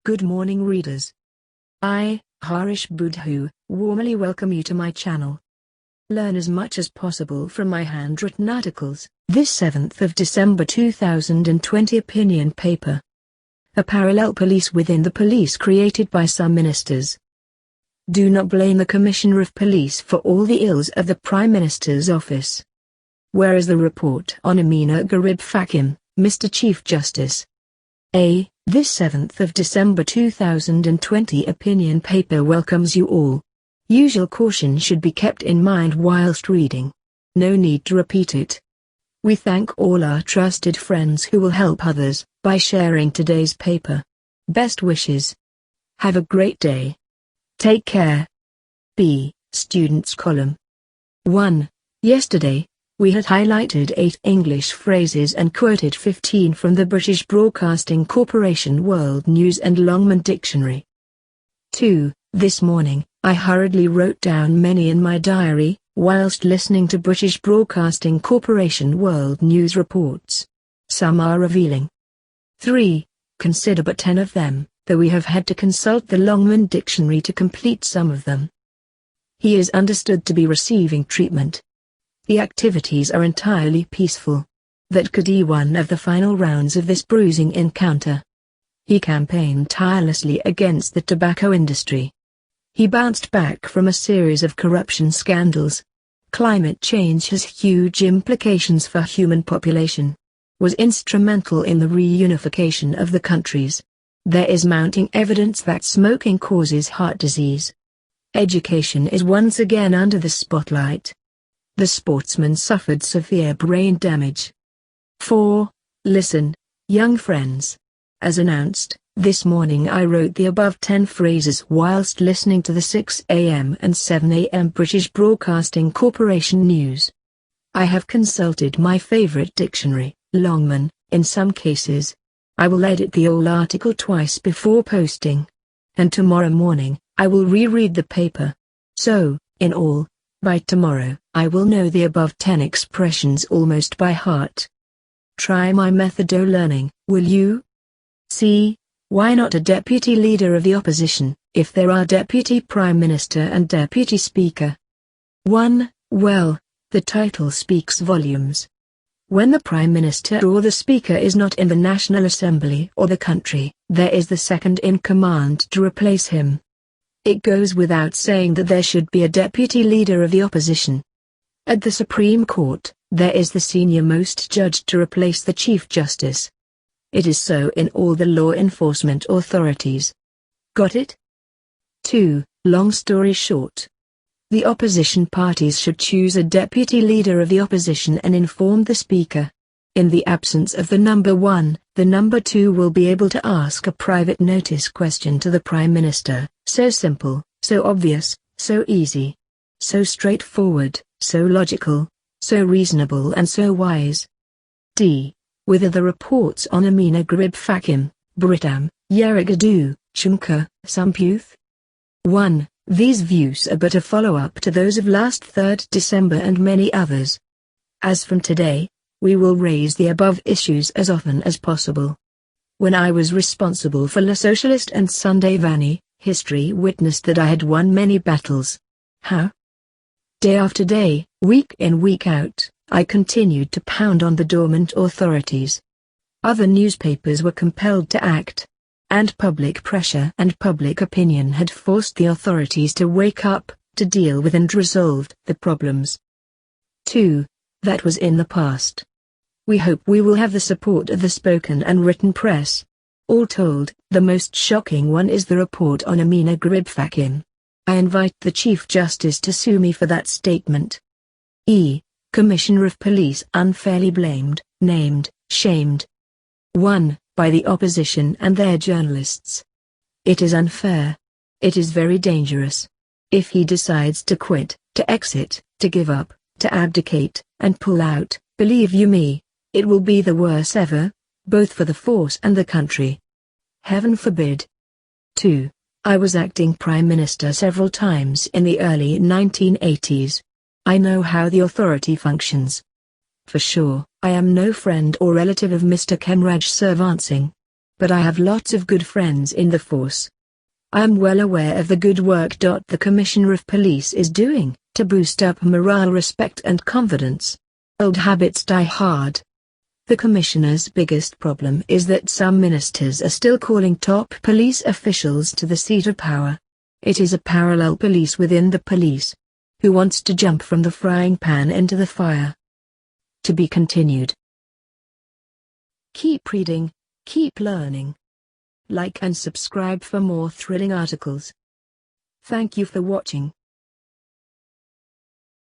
Good morning readers. I, Harish Budhu, warmly welcome you to my channel. Learn as much as possible from my handwritten articles. This 7th of December 2020 opinion paper. A parallel police within the police created by some ministers. Do not blame the Commissioner of Police for all the ills of the Prime Minister's office. Where is the report on Ameenah Gurib-Fakim, Mr. Chief Justice? This 7th of December 2020 opinion paper welcomes you all. Usual caution should be kept in mind whilst reading. No need to repeat it. We thank all our trusted friends who will help others by sharing today's paper. Best wishes. Have a great day. Take care. B. Students column. 1. Yesterday, we had highlighted 8 English phrases and quoted 15 from the British Broadcasting Corporation World News and Longman Dictionary. 2. This morning, I hurriedly wrote down many in my diary, whilst listening to British Broadcasting Corporation World News reports. Some are revealing. 3. Consider but 10 of them, though we have had to consult the Longman Dictionary to complete some of them. He is understood to be receiving treatment. The activities are entirely peaceful. That could be one of the final rounds of this bruising encounter. He campaigned tirelessly against the tobacco industry. He bounced back from a series of corruption scandals. Climate change has huge implications for human population. Was instrumental in the reunification of the countries. There is mounting evidence that smoking causes heart disease. Education is once again under the spotlight. The sportsman suffered severe brain damage. 4. Listen, young friends. As announced, this morning I wrote the above 10 phrases whilst listening to the 6 a.m. and 7 a.m. British Broadcasting Corporation news. I have consulted my favorite dictionary, Longman, in some cases. I will edit the whole article twice before posting. And tomorrow morning, I will reread the paper. So, in all, by tomorrow, I will know the above 10 expressions almost by heart. Try my method of learning, will you? C. Why not a deputy leader of the opposition, if there are deputy prime minister and deputy speaker? 1. Well, the title speaks volumes. When the prime minister or the speaker is not in the National Assembly or the country, there is the second in command to replace him. It goes without saying that there should be a deputy leader of the opposition. At the Supreme Court, there is the senior-most judge to replace the Chief Justice. It is so in all the law enforcement authorities. Got it? 2. Long story short. The opposition parties should choose a deputy leader of the opposition and inform the Speaker. In the absence of the number 1, the number 2 will be able to ask a private notice question to the Prime Minister. So simple, so obvious, so easy. So straightforward, so logical, so reasonable and so wise. D. Whither the reports on Ameenah Gurib-Fakim, Britam, Yerrigadoo, Choomka, Sumputh? 1. These views are but a follow-up to those of last 3rd December and many others. As from today, we will raise the above issues as often as possible. When I was responsible for La Socialist and Sunday Vanni, history witnessed that I had won many battles. How? Day after day, week in week out, I continued to pound on the dormant authorities. Other newspapers were compelled to act. And public pressure and public opinion had forced the authorities to wake up, to deal with and resolve the problems. 2. That was in the past. We hope we will have the support of the spoken and written press. All told, the most shocking one is the report on Ameenah Gurib-Fakim. I invite the Chief Justice to sue me for that statement. E. Commissioner of Police unfairly blamed, named, shamed. 1. By the opposition and their journalists. It is unfair. It is very dangerous. If he decides to quit, to exit, to give up, to abdicate, and pull out, believe you me, it will be the worst ever, both for the force and the country. Heaven forbid. 2. I was acting Prime Minister several times in the early 1980s. I know how the authority functions. For sure, I am no friend or relative of Mr. Kemraj Singh. but I have lots of good friends in the force. I am well aware of the good work the Commissioner of Police is doing to boost up morale, respect and confidence. Old habits die hard. The Commissioner's biggest problem is that some ministers are still calling top police officials to the seat of power. It is a parallel police within the police. Who wants to jump from the frying pan into the fire? To be continued. Keep reading, keep learning. Like and subscribe for more thrilling articles. Thank you for watching.